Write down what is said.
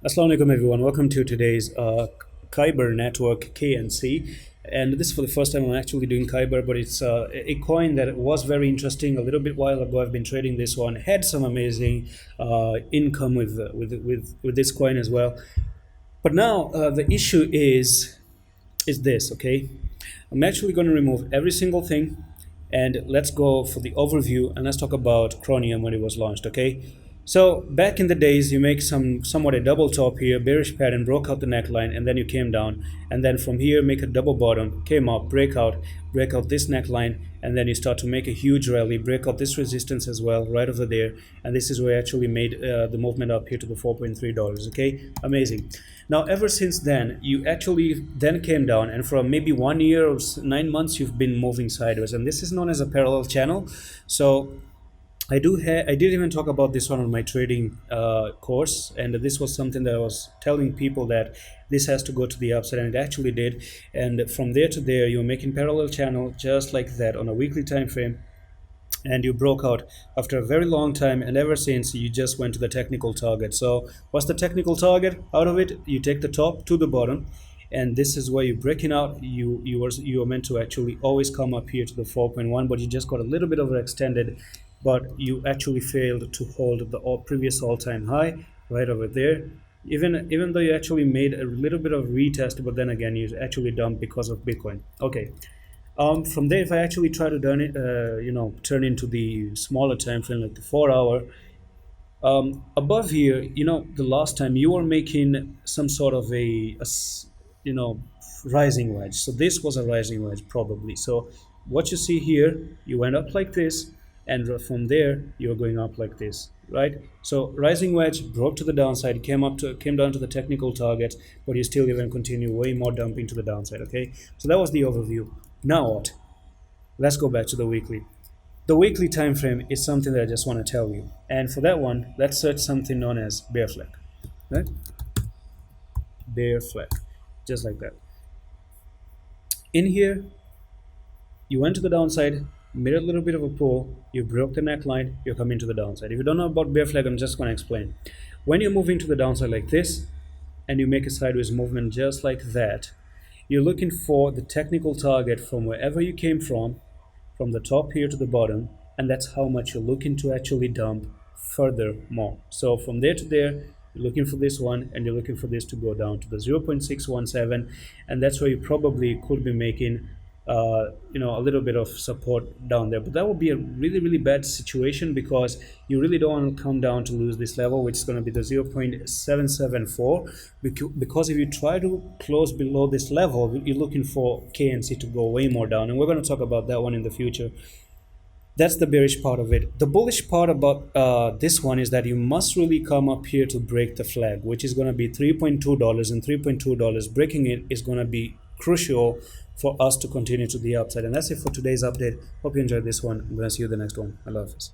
Assalamu alaikum everyone. Welcome to today's KYBER Network KNC. And this is for the first time I'm actually doing KYBER, but it's a coin that was very interesting. A little bit while ago, I've been trading this one. Had some amazing income with this coin as well. But now the issue is this. Okay, I'm actually going to remove every single thing, and let's go for the overview and let's talk about Chromium when it was launched. Okay, so back in the days, you make somewhat a double top here, bearish pattern, broke out the neckline, and then you came down, and then from here make a double bottom, came up, break out this neckline, and then you start to make a huge rally, break out this resistance as well, right over there, and this is where I actually made the movement up here to the $4.3. Okay, amazing. Now, ever since then, you actually then came down, and for maybe 1 year or 9 months, you've been moving sideways, and this is known as a parallel channel. So I did even talk about this one on my trading course, and this was something that I was telling people that this has to go to the upside, and it actually did. And from there to there, you're making parallel channel just like that on a weekly time frame, and you broke out after a very long time, and ever since you just went to the technical target. So what's the technical target out of it? You take the top to the bottom, and this is where you're breaking out. You were meant to actually always come up here to the 4.1, but you just got a little bit overextended, but you actually failed to hold the previous all-time high right over there. Even though you actually made a little bit of retest, but then again you actually dumped because of Bitcoin. Okay, from there, if I actually try to turn into the smaller time frame, like the 4 hour, above here, the last time you were making some sort of rising wedge. So this was a rising wedge probably. So what you see here, you went up like this, and from there you're going up like this, right? So rising wedge, broke to the downside, came down to the technical target, but you still even continue way more dumping to the downside. Okay, so that was the overview. Now what? Let's go back to the weekly. The weekly time frame is something that I just want to tell you, and for that one, let's search something known as bear flag, right? Bear flag, just like that. In here, you went to the downside, made a little bit of a pull, you broke the neckline, you're coming to the downside. If you don't know about bear flag, I'm just going to explain. When you're moving to the downside like this, and you make a sideways movement just like that, you're looking for the technical target from wherever you came from the top here to the bottom, and that's how much you're looking to actually dump further more. So from there to there, you're looking for this one, and you're looking for this to go down to the 0.617, and that's where you probably could be making a little bit of support down there. But that would be a really, really bad situation, because you really don't want to come down to lose this level, which is going to be the 0.774, because if you try to close below this level, you're looking for KNC to go way more down, and we're going to talk about that one in the future. That's the bearish part of it. The bullish part about this one is that you must really come up here to break the flag, which is going to be $3.2, and $3.2 breaking it is going to be crucial for us to continue to the upside. And that's it for today's update. Hope you enjoyed this one. I'm going to see you in the next one. I love this.